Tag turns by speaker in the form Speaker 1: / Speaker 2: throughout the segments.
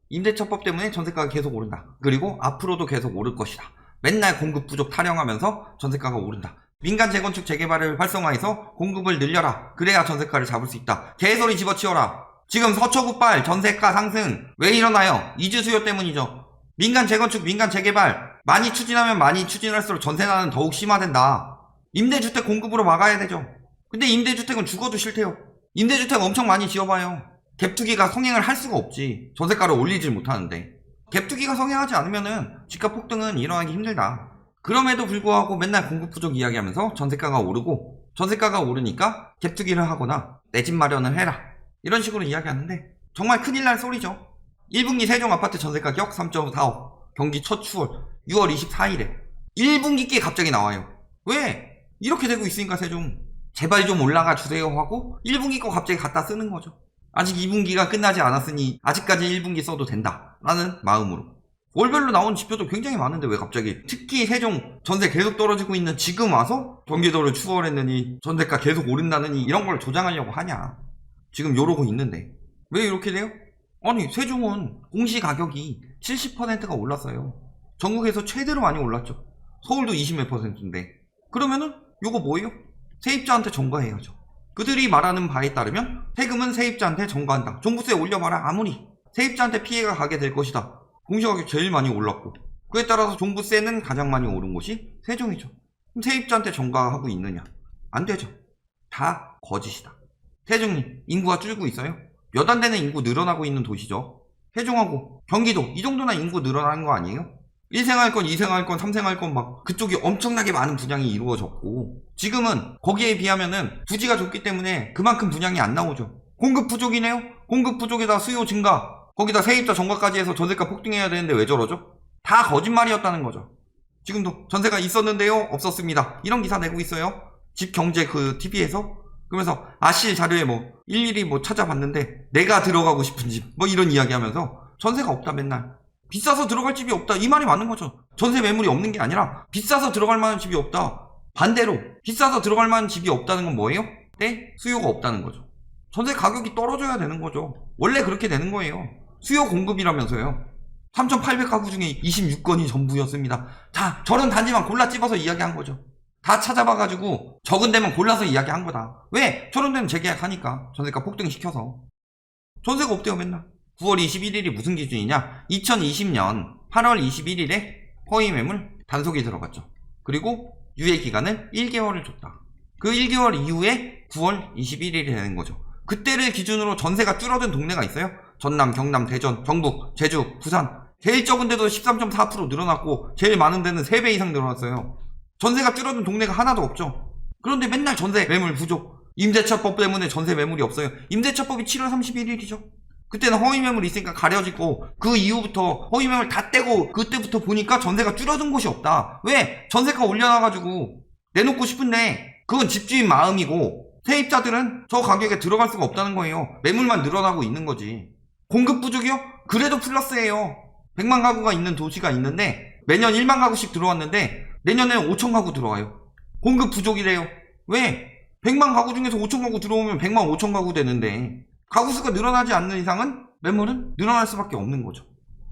Speaker 1: 임대차법 때문에 전세가가 계속 오른다. 그리고 앞으로도 계속 오를 것이다. 맨날 공급 부족 타령하면서 전세가가 오른다. 민간 재건축 재개발을 활성화해서 공급을 늘려라. 그래야 전세가를 잡을 수 있다. 개소리 집어치워라. 지금 서초구발 전세가 상승 왜 일어나요? 이주 수요 때문이죠. 민간 재건축, 민간 재개발 많이 추진하면 많이 추진할수록 전세난은 더욱 심화된다. 임대주택 공급으로 막아야 되죠. 근데 임대주택은 죽어도 싫대요. 임대주택 엄청 많이 지어봐요. 갭투기가 성행을 할 수가 없지. 전세가를 올리질 못하는데. 갭투기가 성행하지 않으면은 집값 폭등은 일어나기 힘들다. 그럼에도 불구하고 맨날 공급 부족 이야기하면서 전세가가 오르고, 전세가가 오르니까 갭투기를 하거나 내 집 마련을 해라. 이런 식으로 이야기하는데 정말 큰일 날 소리죠. 1분기 세종 아파트 전세 가격 3.45억. 경기 첫 추월 6월 24일에 1분기께 갑자기 나와요. 왜? 이렇게 되고 있으니까 세종 제발 좀 올라가 주세요 하고 1분기 거 갑자기 갖다 쓰는 거죠. 아직 2분기가 끝나지 않았으니 아직까지 1분기 써도 된다 라는 마음으로. 월별로 나온 지표도 굉장히 많은데 왜 갑자기 특히 세종 전세 계속 떨어지고 있는 지금 와서 경기도를 추월했느니 전세가 계속 오른다느니 이런 걸 조장하려고 하냐. 지금 요러고 있는데 왜 이렇게 돼요? 아니 세종은 공시가격이 70%가 올랐어요. 전국에서 최대로 많이 올랐죠. 서울도 20몇 %인데 그러면은 요거 뭐예요? 세입자한테 전가해야죠. 그들이 말하는 바에 따르면 세금은 세입자한테 전가한다. 종부세 올려봐라. 아무리 세입자한테 피해가 가게 될 것이다. 공시가격 제일 많이 올랐고 그에 따라서 종부세는 가장 많이 오른 곳이 세종이죠. 그럼 세입자한테 전가하고 있느냐? 안 되죠. 다 거짓이다. 세종이 인구가 줄고 있어요? 몇 안 되는 인구 늘어나고 있는 도시죠. 세종하고 경기도 이 정도나 인구 늘어나는 거 아니에요? 1생활권, 2생활권, 3생활권 막 그쪽이 엄청나게 많은 분양이 이루어졌고 지금은 거기에 비하면은 부지가 좁기 때문에 그만큼 분양이 안 나오죠. 공급 부족이네요? 공급 부족에다 수요 증가 거기다 세입자 전가까지 해서 전세가 폭등해야 되는데 왜 저러죠? 다 거짓말이었다는 거죠. 지금도 전세가 있었는데요? 없었습니다. 이런 기사 내고 있어요. 집경제 그 TV에서. 그러면서 아실 자료에 뭐 일일이 뭐 찾아봤는데 내가 들어가고 싶은 집 뭐 이런 이야기 하면서 전세가 없다 맨날. 비싸서 들어갈 집이 없다. 이 말이 맞는 거죠. 전세 매물이 없는 게 아니라 비싸서 들어갈 만한 집이 없다. 반대로 비싸서 들어갈 만한 집이 없다는 건 뭐예요? 네? 수요가 없다는 거죠. 전세 가격이 떨어져야 되는 거죠. 원래 그렇게 되는 거예요. 수요 공급이라면서요. 3,800가구 중에 26건이 전부였습니다. 다 저런 단지만 골라 찝어서 이야기한 거죠. 다 찾아봐가지고 적은 데만 골라서 이야기한 거다. 왜? 저런 데는 재계약하니까. 전세가 폭등시켜서. 전세가 없대요 맨날. 9월 21일이 무슨 기준이냐? 2020년 8월 21일에 허위매물 단속이 들어갔죠. 그리고 유예 기간을 1개월을 줬다. 그 1개월 이후에 9월 21일이 되는 거죠. 그때를 기준으로 전세가 줄어든 동네가 있어요? 전남, 경남, 대전, 경북, 제주, 부산. 제일 적은 데도 13.4% 늘어났고 제일 많은 데는 3배 이상 늘어났어요. 전세가 줄어든 동네가 하나도 없죠. 그런데 맨날 전세 매물 부족. 임대차법 때문에 전세 매물이 없어요. 임대차법이 7월 31일이죠. 그때는 허위매물이 있으니까 가려지고 그 이후부터 허위매물 다 떼고 그때부터 보니까 전세가 줄어든 곳이 없다. 왜? 전세가 올려놔가지고 내놓고 싶은데 그건 집주인 마음이고 세입자들은 저 가격에 들어갈 수가 없다는 거예요. 매물만 늘어나고 있는 거지. 공급 부족이요? 그래도 플러스예요. 100만 가구가 있는 도시가 있는데 매년 1만 가구씩 들어왔는데 내년에는 5천 가구 들어와요. 공급 부족이래요. 왜? 100만 가구 중에서 5천 가구 들어오면 100만 5천 가구 되는데 가구 수가 늘어나지 않는 이상은 매물은 늘어날 수밖에 없는 거죠.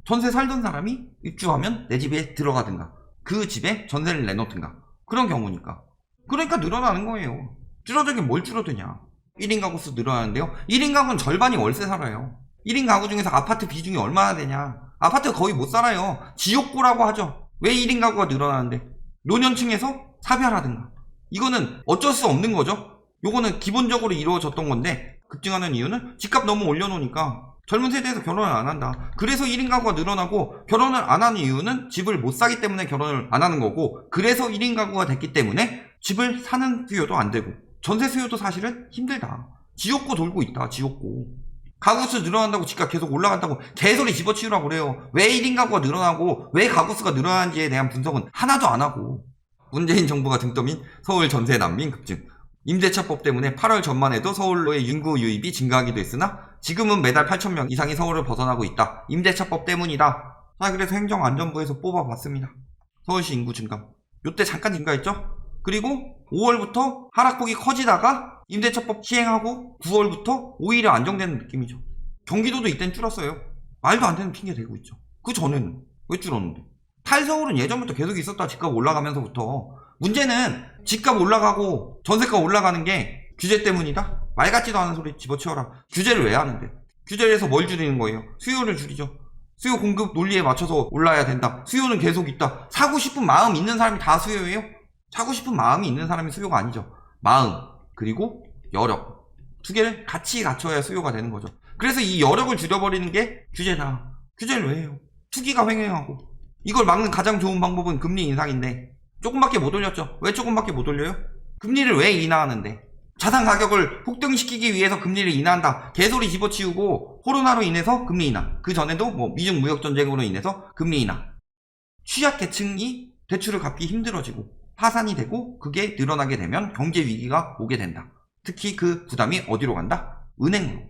Speaker 1: 전세 살던 사람이 입주하면 내 집에 들어가든가 그 집에 전세를 내놓든가 그런 경우니까. 그러니까 늘어나는 거예요. 줄어들긴 뭘 줄어드냐. 1인 가구 수 늘어나는데요. 1인 가구는 절반이 월세 살아요. 1인 가구 중에서 아파트 비중이 얼마나 되냐. 아파트가 거의 못 살아요. 지옥고라고 하죠. 왜 1인 가구가 늘어나는데. 노년층에서 사별하든가. 이거는 어쩔 수 없는 거죠. 요거는 기본적으로 이루어졌던 건데 급증하는 이유는 집값 너무 올려놓으니까 젊은 세대에서 결혼을 안 한다. 그래서 1인 가구가 늘어나고 결혼을 안 하는 이유는 집을 못 사기 때문에 결혼을 안 하는 거고 그래서 1인 가구가 됐기 때문에 집을 사는 수요도 안 되고 전세 수요도 사실은 힘들다. 지옥고 돌고 있다. 지옥고. 가구수 늘어난다고 집값 계속 올라간다고 개소리 집어치우라고 그래요. 왜 1인 가구가 늘어나고 왜 가구수가 늘어나는지에 대한 분석은 하나도 안 하고 문재인 정부가 등떠민 서울 전세 난민 급증. 임대차법 때문에 8월 전만 해도 서울로의 인구 유입이 증가하기도 했으나 지금은 매달 8,000명 이상이 서울을 벗어나고 있다. 임대차법 때문이다. 자, 그래서 행정안전부에서 뽑아봤습니다. 서울시 인구 증가. 요때 잠깐 증가했죠? 그리고 5월부터 하락폭이 커지다가 임대차법 시행하고 9월부터 오히려 안정되는 느낌이죠. 경기도도 이땐 줄었어요. 말도 안 되는 핑계 대고 있죠. 그 전에는 왜 줄었는데? 탈서울은 예전부터 계속 있었다. 집값 올라가면서부터. 문제는 집값 올라가고 전세가 올라가는 게 규제 때문이다? 말 같지도 않은 소리 집어치워라. 규제를 왜 하는데? 규제를 해서 뭘 줄이는 거예요? 수요를 줄이죠. 수요 공급 논리에 맞춰서 올라야 된다. 수요는 계속 있다. 사고 싶은 마음 있는 사람이 다 수요예요? 사고 싶은 마음이 있는 사람이 수요가 아니죠. 마음 그리고 여력 두 개를 같이 갖춰야 수요가 되는 거죠. 그래서 이 여력을 줄여버리는 게 규제다. 규제를 왜 해요? 투기가 횡행하고. 이걸 막는 가장 좋은 방법은 금리 인상인데 조금밖에 못 올렸죠. 왜 조금밖에 못 올려요? 금리를 왜 인하하는데? 자산 가격을 폭등시키기 위해서 금리를 인하한다. 개소리 집어치우고 코로나로 인해서 금리 인하. 그 전에도 뭐 미중 무역 전쟁으로 인해서 금리 인하. 취약계층이 대출을 갚기 힘들어지고 파산이 되고 그게 늘어나게 되면 경제 위기가 오게 된다. 특히 그 부담이 어디로 간다? 은행으로.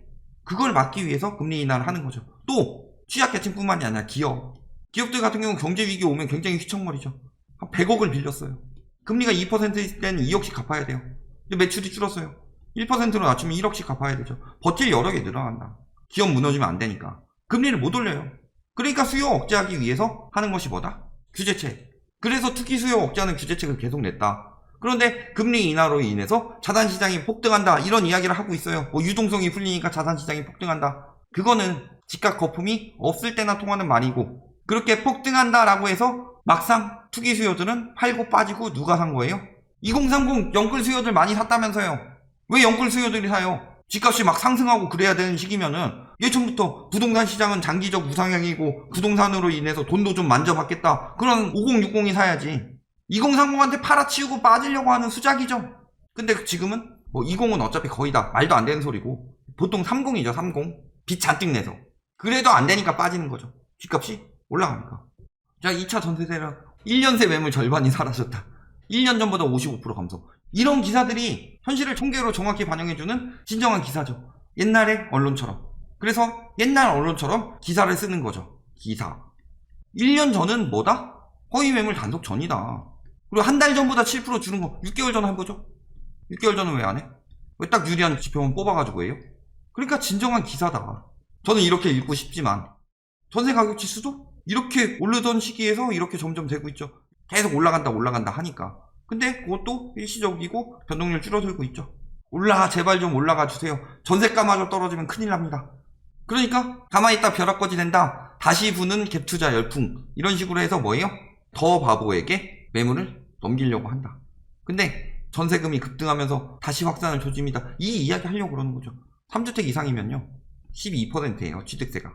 Speaker 1: 그걸 막기 위해서 금리 인하를 하는 거죠. 또 취약계층뿐만이 아니라 기업들 같은 경우 경제 위기 오면 굉장히 휘청거리죠. 한 100억을 빌렸어요. 금리가 2%일 때는 2억씩 갚아야 돼요. 근데 매출이 줄었어요. 1%로 낮추면 1억씩 갚아야 되죠. 버틸 여력이 늘어난다. 기업 무너지면 안 되니까. 금리를 못 올려요. 그러니까 수요 억제하기 위해서 하는 것이 뭐다? 규제책. 그래서 투기 수요 억제하는 규제책을 계속 냈다. 그런데 금리 인하로 인해서 자산시장이 폭등한다. 이런 이야기를 하고 있어요. 뭐 유동성이 풀리니까 자산시장이 폭등한다. 그거는 집값 거품이 없을 때나 통하는 말이고 그렇게 폭등한다라고 해서 막상 투기 수요들은 팔고 빠지고 누가 산 거예요? 2030 영끌 수요들 많이 샀다면서요. 왜 영끌 수요들이 사요? 집값이 막 상승하고 그래야 되는 시기면은 예전부터 부동산 시장은 장기적 우상향이고 부동산으로 인해서 돈도 좀 만져받겠다. 그런 5060이 사야지. 2030한테 팔아치우고 빠지려고 하는 수작이죠. 근데 지금은 뭐 20은 어차피 거의 다 말도 안 되는 소리고 보통 30이죠. 30. 빚 잔뜩 내서. 그래도 안 되니까 빠지는 거죠. 집값이 올라가니까. 자, 2차 전세대랑 1년 새 매물 절반이 사라졌다. 1년 전보다 55% 감소. 이런 기사들이 현실을 통계로 정확히 반영해주는 진정한 기사죠. 옛날의 언론처럼. 그래서 옛날 언론처럼 기사를 쓰는 거죠. 기사. 1년 전은 뭐다? 허위 매물 단속 전이다. 그리고 한 달 전보다 7% 주는 거 6개월 전 한 거죠? 6개월 전은 왜 안 해? 왜 딱 유리한 지표만 뽑아가지고 해요? 그러니까 진정한 기사다. 저는 이렇게 읽고 싶지만 전세 가격 지수도 이렇게 오르던 시기에서 이렇게 점점 되고 있죠. 계속 올라간다 하니까. 근데 그것도 일시적이고 변동률 줄어들고 있죠. 제발 좀 올라가 주세요. 전세가마저 떨어지면 큰일 납니다. 그러니까 가만히 있다 벼락거지 된다. 다시 부는 갭투자 열풍. 이런 식으로 해서 뭐예요? 더 바보에게 매물을 넘기려고 한다. 근데 전세금이 급등하면서 다시 확산을 조집니다. 이 이야기 하려고 그러는 거죠. 3주택 이상이면요 12%예요. 취득세가.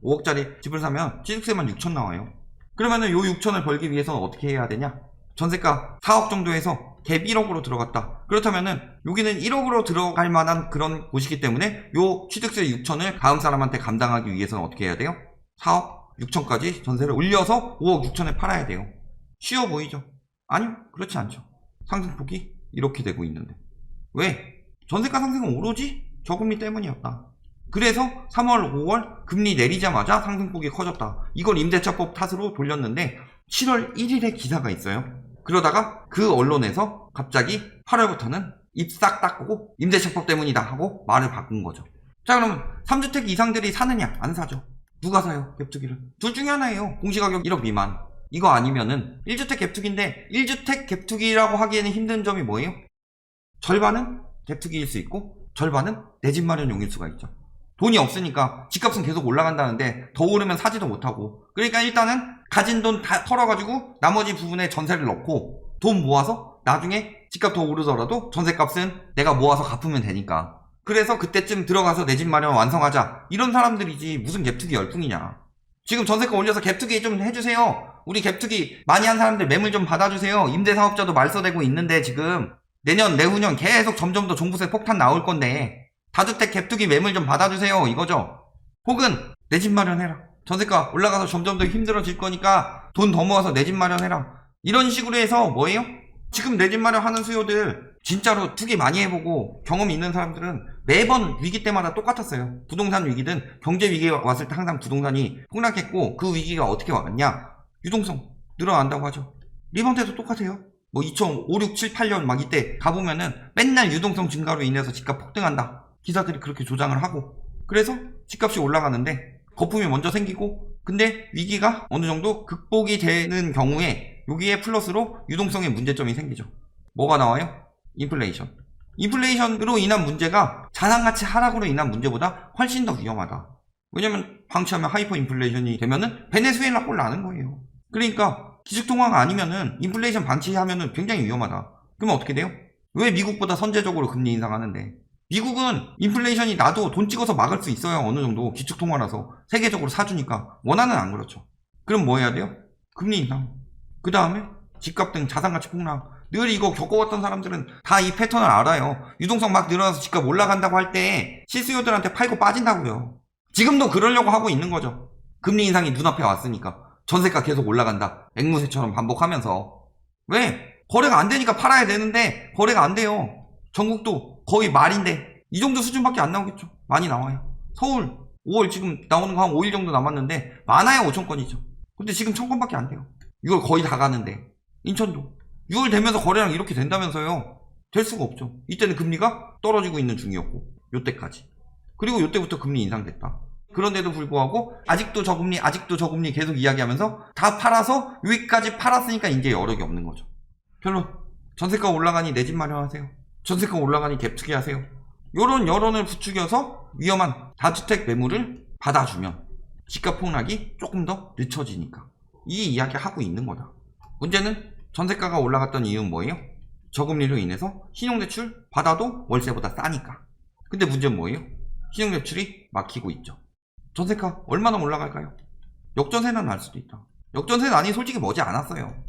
Speaker 1: 5억짜리 집을 사면 취득세만 6천 나와요. 그러면은 요 6천을 벌기 위해서는 어떻게 해야 되냐? 전세가 4억 정도 해서 갭 1억으로 들어갔다. 그렇다면은 여기는 1억으로 들어갈 만한 그런 곳이기 때문에 요 취득세 6천을 다음 사람한테 감당하기 위해서는 어떻게 해야 돼요? 4억 6천까지 전세를 올려서 5억 6천에 팔아야 돼요. 쉬워 보이죠? 아니요, 그렇지 않죠. 상승폭이 이렇게 되고 있는데 왜? 전세가 상승은 오로지 저금리 때문이었다. 그래서 3월, 5월 금리 내리자마자 상승폭이 커졌다. 이걸 임대차법 탓으로 돌렸는데 7월 1일에 기사가 있어요. 그러다가 그 언론에서 갑자기 8월부터는 입 싹 닦고 임대차법 때문이다 하고 말을 바꾼 거죠. 자, 그러면 3주택 이상들이 사느냐? 안 사죠. 누가 사요? 갭투기를. 둘 중에 하나예요. 공시가격 1억 미만. 이거 아니면은 1주택 갭투기인데 1주택 갭투기라고 하기에는 힘든 점이 뭐예요? 절반은 갭투기일 수 있고 절반은 내 집 마련용일 수가 있죠. 돈이 없으니까 집값은 계속 올라간다는데 더 오르면 사지도 못하고 그러니까 일단은 가진 돈 다 털어가지고 나머지 부분에 전세를 넣고 돈 모아서 나중에 집값 더 오르더라도 전세값은 내가 모아서 갚으면 되니까 그래서 그때쯤 들어가서 내 집 마련 완성하자 이런 사람들이지 무슨 갭투기 열풍이냐. 지금 전세가 올려서 갭투기 좀 해주세요. 우리 갭투기 많이 한 사람들 매물 좀 받아주세요. 임대사업자도 말소되고 있는데 지금 내년 내후년 계속 점점 더 종부세 폭탄 나올 건데 다주택 갭투기 매물 좀 받아주세요 이거죠. 혹은 내 집 마련해라. 전세가 올라가서 점점 더 힘들어질 거니까 돈 더 모아서 내 집 마련해라. 이런 식으로 해서 뭐예요? 지금 내 집 마련하는 수요들 진짜로 투기 많이 해보고 경험이 있는 사람들은 매번 위기 때마다 똑같았어요. 부동산 위기든 경제 위기가 왔을 때 항상 부동산이 폭락했고 그 위기가 어떻게 왔냐? 유동성 늘어난다고 하죠. 리번 때도 똑같아요. 뭐 2005, 6, 7, 8년 막 이때 가보면은 맨날 유동성 증가로 인해서 집값 폭등한다. 기사들이 그렇게 조장을 하고. 그래서 집값이 올라가는데 거품이 먼저 생기고, 근데 위기가 어느 정도 극복이 되는 경우에 여기에 플러스로 유동성의 문제점이 생기죠. 뭐가 나와요? 인플레이션. 인플레이션으로 인한 문제가 자산가치 하락으로 인한 문제보다 훨씬 더 위험하다. 왜냐면 방치하면 하이퍼 인플레이션이 되면은 베네수엘라 꼴 나는 거예요. 그러니까 기축통화가 아니면은 인플레이션 방치하면은 굉장히 위험하다. 그러면 어떻게 돼요? 왜 미국보다 선제적으로 금리 인상하는데? 미국은 인플레이션이 나도 돈 찍어서 막을 수 있어요. 어느 정도 기축통화라서 세계적으로 사주니까. 원화는 안 그렇죠. 그럼 뭐 해야 돼요? 금리 인상. 그 다음에 집값 등 자산가치 폭락. 늘 이거 겪어왔던 사람들은 다 이 패턴을 알아요. 유동성 막 늘어나서 집값 올라간다고 할 때 실수요들한테 팔고 빠진다고요. 지금도 그러려고 하고 있는 거죠. 금리 인상이 눈앞에 왔으니까 전세가 계속 올라간다. 앵무새처럼 반복하면서. 왜? 거래가 안 되니까 팔아야 되는데 거래가 안 돼요. 전국도 거의 말인데 이 정도 수준밖에 안 나오겠죠. 많이 나와요. 서울 5월 지금 나오는 거 한 5일 정도 남았는데 많아야 5천 건이죠. 근데 지금 1,000건밖에 안 돼요. 6월 거의 다 가는데. 인천도 6월 되면서 거래량 이렇게 된다면서요. 될 수가 없죠. 이때는 금리가 떨어지고 있는 중이었고, 요때까지. 그리고 요때부터 금리 인상됐다. 그런데도 불구하고 아직도 저금리 계속 이야기하면서 다 팔아서 여기까지 팔았으니까 이제 여력이 없는 거죠. 결론, 전세가 올라가니 내 집 마련하세요. 전세가 올라가니 갭 투기하세요. 요런 여론을 부추겨서 위험한 다주택 매물을 받아주면 집값 폭락이 조금 더 늦춰지니까 이 이야기 하고 있는 거다. 문제는 전세가가 올라갔던 이유는 뭐예요? 저금리로 인해서 신용대출 받아도 월세보다 싸니까. 근데 문제는 뭐예요? 신용대출이 막히고 있죠. 전세가 얼마나 올라갈까요? 역전세는 날 수도 있다. 역전세는 아니 솔직히 머지 않았어요.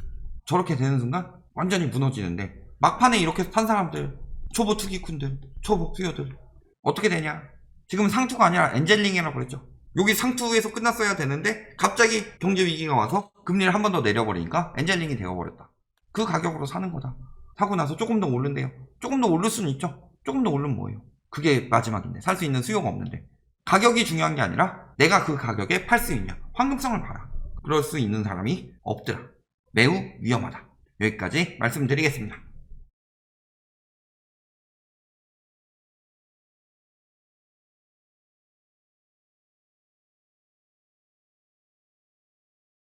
Speaker 1: 저렇게 되는 순간 완전히 무너지는데 막판에 이렇게 산 사람들, 초보 투기꾼들, 초보 수요들 어떻게 되냐? 지금 상투가 아니라 엔젤링이라고 그랬죠. 여기 상투에서 끝났어야 되는데 갑자기 경제 위기가 와서 금리를 한 번 더 내려버리니까 엔젤링이 되어버렸다. 그 가격으로 사는 거다. 사고 나서 조금 더 오른대요. 조금 더 오를 수는 있죠. 조금 더 오르면 뭐예요? 그게 마지막인데 살 수 있는 수요가 없는데 가격이 중요한 게 아니라 내가 그 가격에 팔 수 있냐, 황금성을 봐라. 그럴 수 있는 사람이 없더라. 매우 위험하다. 여기까지 말씀드리겠습니다.